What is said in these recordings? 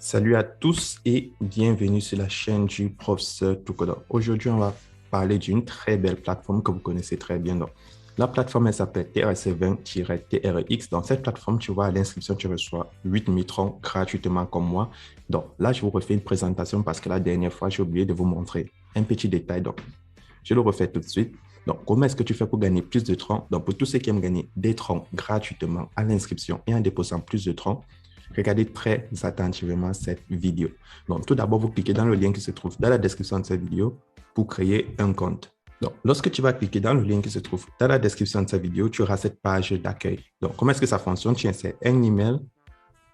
Salut à tous et bienvenue sur la chaîne du professeur Tukoda. Aujourd'hui, on va parler d'une très belle plateforme que vous connaissez très bien. Donc, la plateforme, elle s'appelle TRC20-TRX. Dans cette plateforme, tu vois, à l'inscription, tu reçois 8 mitrons gratuitement comme moi. Donc, là, je vous refais une présentation parce que la dernière fois, j'ai oublié de vous montrer un petit détail. Donc, je le refais tout de suite. Donc, comment est-ce que tu fais pour gagner plus de troncs? Donc, pour tous ceux qui aiment gagner des troncs gratuitement à l'inscription et en déposant plus de troncs, regardez très attentivement cette vidéo. Donc, tout d'abord, vous cliquez dans le lien qui se trouve dans la description de cette vidéo pour créer un compte. Donc, lorsque tu vas cliquer dans le lien qui se trouve dans la description de cette vidéo, tu auras cette page d'accueil. Donc, comment est-ce que ça fonctionne? Tu insères un email,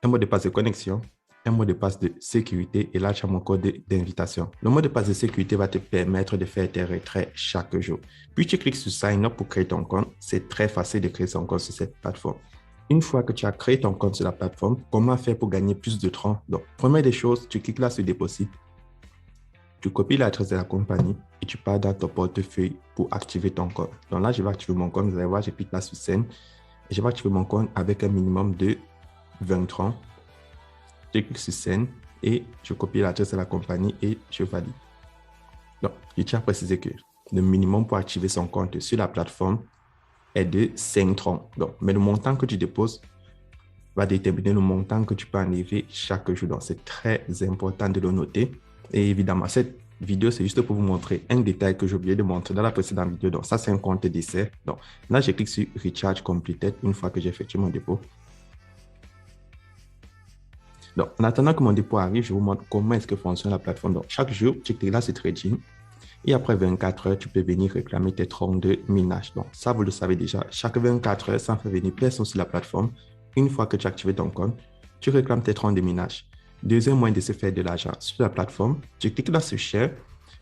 un mot de passe de connexion, un mot de passe de sécurité et là, tu as mon code d'invitation. Le mot de passe de sécurité va te permettre de faire tes retraits chaque jour. Puis, tu cliques sur Sign Up pour créer ton compte. C'est très facile de créer son compte sur cette plateforme. Une fois que tu as créé ton compte sur la plateforme, comment faire pour gagner plus de troncs? Donc, première des choses, tu cliques là sur Déposit, tu copies l'adresse de la compagnie et tu pars dans ton portefeuille pour activer ton compte. Donc là, je vais activer mon compte. Vous allez voir, je clique là sur Send et je vais activer mon compte avec un minimum de 20 troncs. Je clique sur Send et je copie l'adresse de la compagnie et je valide. Donc, je tiens à préciser que le minimum pour activer son compte sur la plateforme est de 5 troncs. Donc, mais le montant que tu déposes va déterminer le montant que tu peux enlever chaque jour. Donc, c'est très important de le noter. Et évidemment, cette vidéo, c'est juste pour vous montrer un détail que j'ai oublié de montrer dans la précédente vidéo. Donc, ça, c'est un compte d'essai. Donc, là, je clique sur Recharge Completed une fois que j'ai effectué mon dépôt. Donc, en attendant que mon dépôt arrive, je vous montre comment est-ce que fonctionne la plateforme. Donc, chaque jour, tu cliques là sur Trading. Et après 24 heures, tu peux venir réclamer tes troncs de minage. Donc, ça, vous le savez déjà. Chaque 24 heures, ça fait venir personne sur la plateforme. Une fois que tu as activé ton compte, tu réclames tes troncs de minage. Deuxième moyen de se faire de l'argent sur la plateforme, tu cliques là sur Share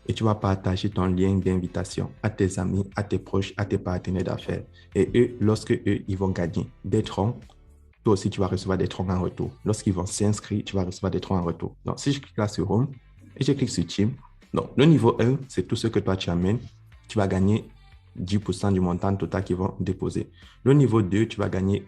et tu vas partager ton lien d'invitation à tes amis, à tes proches, à tes partenaires d'affaires. Et eux, lorsque eux, ils vont gagner des troncs, toi aussi, tu vas recevoir des troncs en retour. Lorsqu'ils vont s'inscrire, tu vas recevoir des troncs en retour. Donc, si je clique là sur Home et je clique sur Team, donc le niveau 1, c'est tout ce que toi tu amènes. Tu vas gagner 10% du montant total qu'ils vont déposer. Le niveau 2, tu vas gagner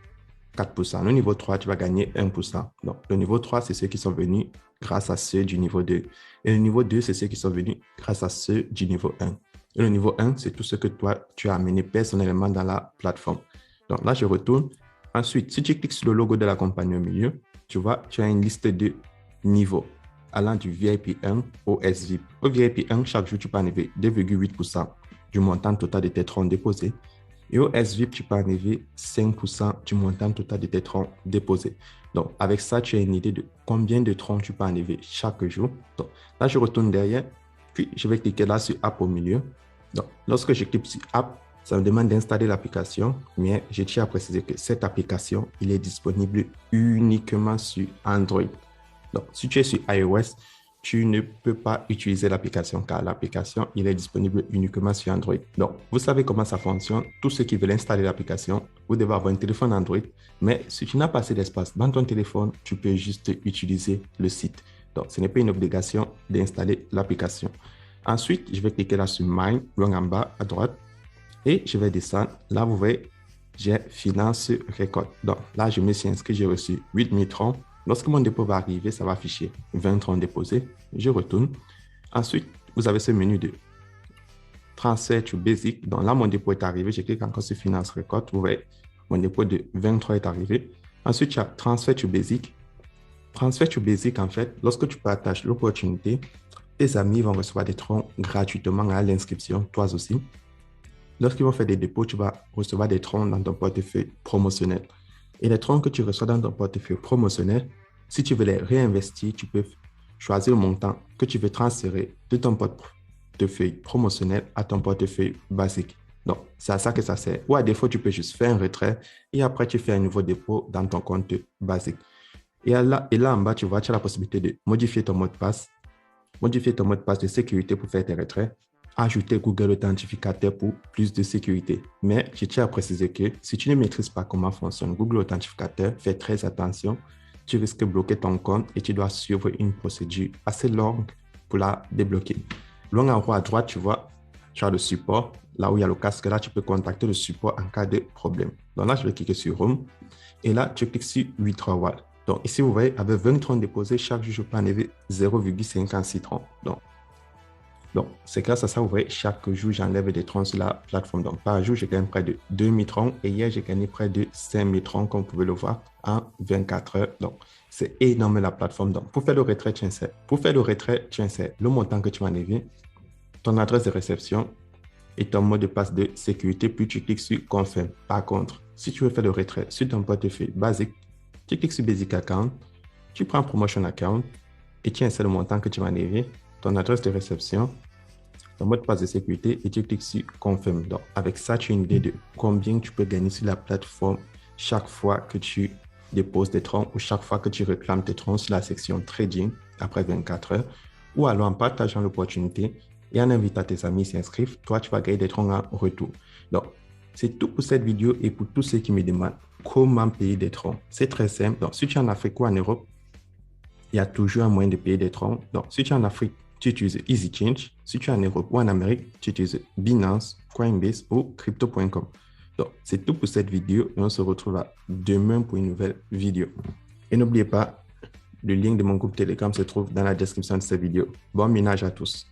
4%. Le niveau 3, tu vas gagner 1%. Donc, le niveau 3, c'est ceux qui sont venus grâce à ceux du niveau 2. Et le niveau 2, c'est ceux qui sont venus grâce à ceux du niveau 1. Et le niveau 1, c'est tout ce que toi, tu as amené personnellement dans la plateforme. Donc là, je retourne. Ensuite, si tu cliques sur le logo de la compagnie au milieu, tu vois, tu as une liste de niveaux allant du VIP 1 au SVIP. Au VIP 1, chaque jour, tu peux enlever 2,8% du montant total de tes troncs déposés. Et au SVIP, tu peux enlever 5% du montant total de tes troncs déposés. Donc, avec ça, tu as une idée de combien de troncs tu peux enlever chaque jour. Donc, là, je retourne derrière, puis je vais cliquer là sur App au milieu. Donc, lorsque je clique sur App, ça me demande d'installer l'application, mais je tiens à préciser que cette application, il est disponible uniquement sur Android. Donc, si tu es sur iOS, tu ne peux pas utiliser l'application car l'application, il est disponible uniquement sur Android. Donc, vous savez comment ça fonctionne. Tous ceux qui veulent installer l'application, vous devez avoir un téléphone Android. Mais si tu n'as pas assez d'espace dans ton téléphone, tu peux juste utiliser le site. Donc, ce n'est pas une obligation d'installer l'application. Ensuite, je vais cliquer là sur Mine, loin en bas à droite. Et je vais descendre. Là, vous voyez, j'ai Finance Record. Donc, là, je me suis inscrit, j'ai reçu 8 000 troncs. Lorsque mon dépôt va arriver, ça va afficher 20 troncs déposés. Je retourne. Ensuite, vous avez ce menu de transfert to basic. Donc là, mon dépôt est arrivé. Je clique encore sur Finance Record. Vous voyez, mon dépôt de 23 est arrivé. Ensuite, il y a transfert to basic. Transfert to basic, en fait, lorsque tu partages l'opportunité, tes amis vont recevoir des troncs gratuitement à l'inscription, toi aussi. Lorsqu'ils vont faire des dépôts, tu vas recevoir des troncs dans ton portefeuille promotionnel. Et les troncs que tu reçois dans ton portefeuille promotionnel, si tu veux les réinvestir, tu peux choisir le montant que tu veux transférer de ton portefeuille promotionnel à ton portefeuille basique. Donc, c'est à ça que ça sert. Ou à défaut, tu peux juste faire un retrait et après, tu fais un nouveau dépôt dans ton compte basique. Et là en bas, tu vois, tu as la possibilité de modifier ton mot de passe de sécurité pour faire tes retraits, ajouter Google Authentificateur pour plus de sécurité. Mais je tiens à préciser que si tu ne maîtrises pas comment fonctionne Google Authentificateur, fais très attention. Tu risques de bloquer ton compte et tu dois suivre une procédure assez longue pour la débloquer. Loin en haut à droite, tu vois, tu as le support. Là où il y a le casque, là, tu peux contacter le support en cas de problème. Donc là, je vais cliquer sur Home. Et là, tu cliques sur Withdrawal. Donc, ici, vous voyez, avec 20 troncs déposés, chaque jour, je peux enlever 0,56 troncs. Donc, c'est grâce à ça, vous voyez, chaque jour, j'enlève des troncs sur la plateforme. Donc, par jour, je gagne près de 2000 troncs. Et hier, j'ai gagné près de 5000 troncs, comme vous pouvez le voir, en 24 heures. Donc, c'est énorme la plateforme. Donc, pour faire le retrait, tu insères. Le montant que tu vas enlever, ton adresse de réception et ton mot de passe de sécurité, puis tu cliques sur Confirm. Par contre, si tu veux faire le retrait sur ton portefeuille basique, tu cliques sur Basic Account, tu prends Promotion Account et tu insères le montant que tu vas enlever, ton adresse de réception, ton mot de passe de sécurité et tu cliques sur Confirm. Donc, avec ça, tu as une idée de combien tu peux gagner sur la plateforme chaque fois que tu déposes tes troncs ou chaque fois que tu réclames tes troncs sur la section Trading après 24 heures. Ou alors en partageant l'opportunité et en invitant tes amis s'y inscrivent, toi, tu vas gagner des troncs en retour. Donc, c'est tout pour cette vidéo et pour tous ceux qui me demandent comment payer des troncs. C'est très simple. Donc, si tu es en Afrique ou en Europe, il y a toujours un moyen de payer des troncs. Donc, si tu es en Afrique, tu utilises EasyChange. Si tu es en Europe ou en Amérique, tu utilises Binance, Coinbase ou Crypto.com. Donc, c'est tout pour cette vidéo et on se retrouve demain pour une nouvelle vidéo. Et n'oubliez pas, le lien de mon groupe Telegram se trouve dans la description de cette vidéo. Bon minage à tous.